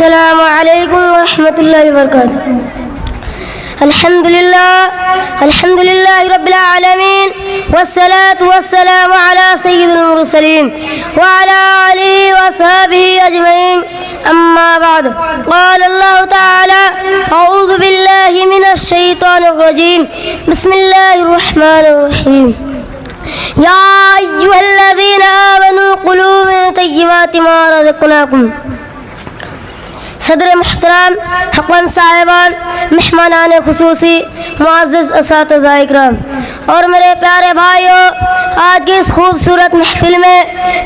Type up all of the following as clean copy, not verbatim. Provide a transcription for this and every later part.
السلام علیکم ورحمۃ اللہ وبرکاتہ. الحمد للہ رب العالمین والصلاة والسلام على سید المرسلین وعلى آلہ وصحبہ اجمعین. اما بعد قال اللہ تعالی اعوذ باللہ من الشیطان الرجیم بسم اللہ الرحمن الرحیم. یا ایھا الذین آمنوا کلوا من طیبات ما رزقناکم. صدر محترم، حکم صاحبان، مہمانان خصوصی، معزز اساتذہ اکرام اور میرے پیارے بھائیوں، آج کی اس خوبصورت محفل میں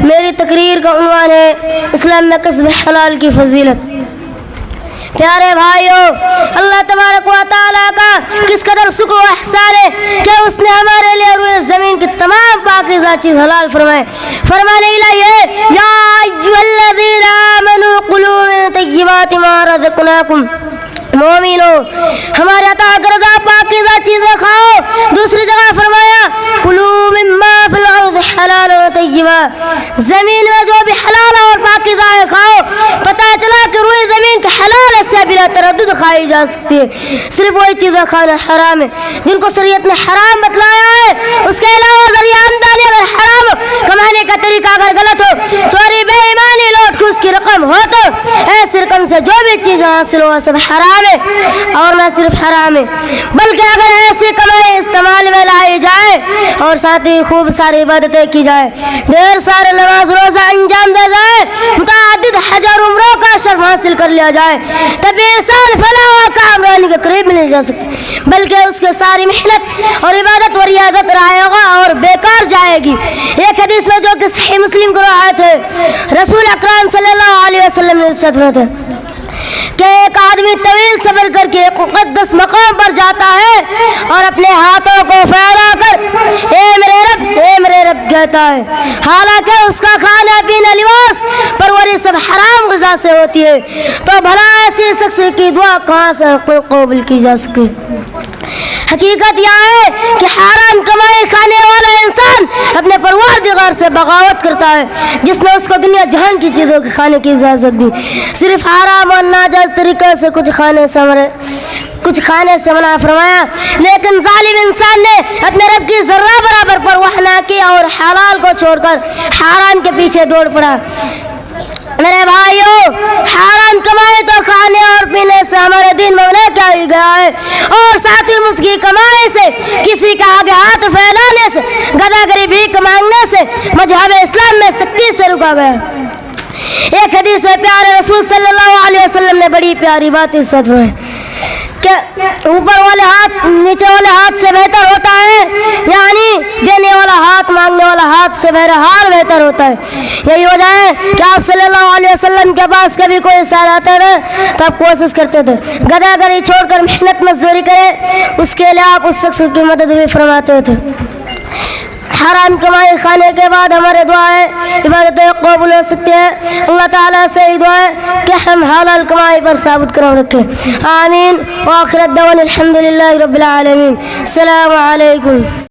میری تقریر کا عنوان ہے اسلام میں کسب حلال کی فضیلت. پیارے بھائیوں، اللہ تبارک و تعالیٰ کا کس قدر شکر و احسان ہے کہ اس نے ہمارے لیے روئے زمین کی تمام پاکیزہ چیز حلال فرمائے. فرمانے الہی ہے یا ایھا الذین آمنوا کلوا من طیبات ما رزقناکم. مومنو، ہمارے عطا کردہ پاکیزہ چیزیں کھاؤ. دوسری جگہ فرمایا کلوا مما فی الارض حلالا طیبا. زمین میں جو بھی حلال اور پاکیزہ ہے کھاؤ. پتہ چلا کہ روئے زمین کا حلال سے بلا تردد کھائی جا سکتی ہے. صرف وہی چیزیں کھانا حرام ہے جن کو شریعت نے حرام بتلایا ہے. اس کے علاوہ ذریعہ آمدنی اگر حرام ہو، کمانے کا طریقہ اگر غلط ہو، چوری، بے ایمانی، لوٹ کھوٹ کی رقم ہو، تو ایسے رقم سے جو بھی چیز حاصل ہو سب حرام ہے. اور نہ صرف حرام ہے بلکہ اگر ایسی کمائی استعمال میں لائی جائے اور ساتھ ہی خوب ساری عبادتیں کی جائے، ڈھیر سارے نماز روزہ انجام دے جائے، متعدد حج اور عمروں کا شرف حاصل کر لیا جائے، تب انسان فلاح و کامرانی کے قریب نہیں جا سکتے، بلکہ اس کے ساری محنت اور عبادت و ریاضت رائے گا اور بیکار جائے گی. ایک حدیث میں جو کہ صحیح مسلم کو روایت ہے، رسول اکرم صلی اللہ علیہ وسلم نے ارشاد فرمایا کہ ایک آدمی طویل سفر کر کے ایک مقدس مقام پر جاتا ہے اور اپنے ہاتھوں کو پھیلا کر اے میرے رب کہتا ہے، حالانکہ اس کا کھانا پینا، لباس، پرورش سب حرام غذا سے ہوتی ہے. تو بھلا ایسی شخص کی دعا کہاں سے قبول کی جا سکے؟ حقیقت یہ ہے کہ حرام کمائی کھانے والا انسان اپنے پروردگار سے بغاوت کرتا ہے جس نے اس کو دنیا جہان کی چیزوں کے کھانے کی اجازت دی. صرف حرام اور ناجائز طریقے سے کچھ کھانے سے منع فرمایا، لیکن ظالم انسان نے اپنے رب کی ذرہ برابر پرواہ نہ کی اور حلال کو چھوڑ کر حرام کے پیچھے دوڑ پڑا. میرے بھائیوں، حرام کمائی تو کھانے اور پینے سے ہمارے دین میں منع کیا گیا ہے، اور ساتھ ہی مفت کی کمائی سے، کسی کا آگے ہاتھ پھیلانے سے، گدھا گری بھیک مانگنے سے مذہب اسلام میں سختی سے روکا گیا. ایک حدیث میں پیارے رسول صلی اللہ علیہ وسلم نے بڑی پیاری بات ارشاد فرمائی کہ اوپر والے ہاتھ نیچے والے ہاتھ سے بہتر ہوتا ہے، یعنی دینے والا ہاتھ مانگنے والا ہاتھ سے بہرحال بہتر ہوتا ہے. یہی وجہ ہے کہ آپ صلی اللہ علیہ وسلم کے پاس کبھی کوئی سال آتے تھے تو آپ کوشش کرتے تھے گدھا گری چھوڑ کر محنت مزدوری کرے، اس کے لیے آپ اس شخص کی مدد بھی فرماتے تھے. حرام کمائی کھانے کے بعد ہمارے دعائیں عبادتیں قبول ہو سکتی ہیں. اللہ تعالیٰ سے یہ دعا ہے کہ ہم حلال کمائی پر ثابت قدم رکھیں. آمین. وآخر الدعوانا الحمد للہ رب العالمین. السلام علیکم.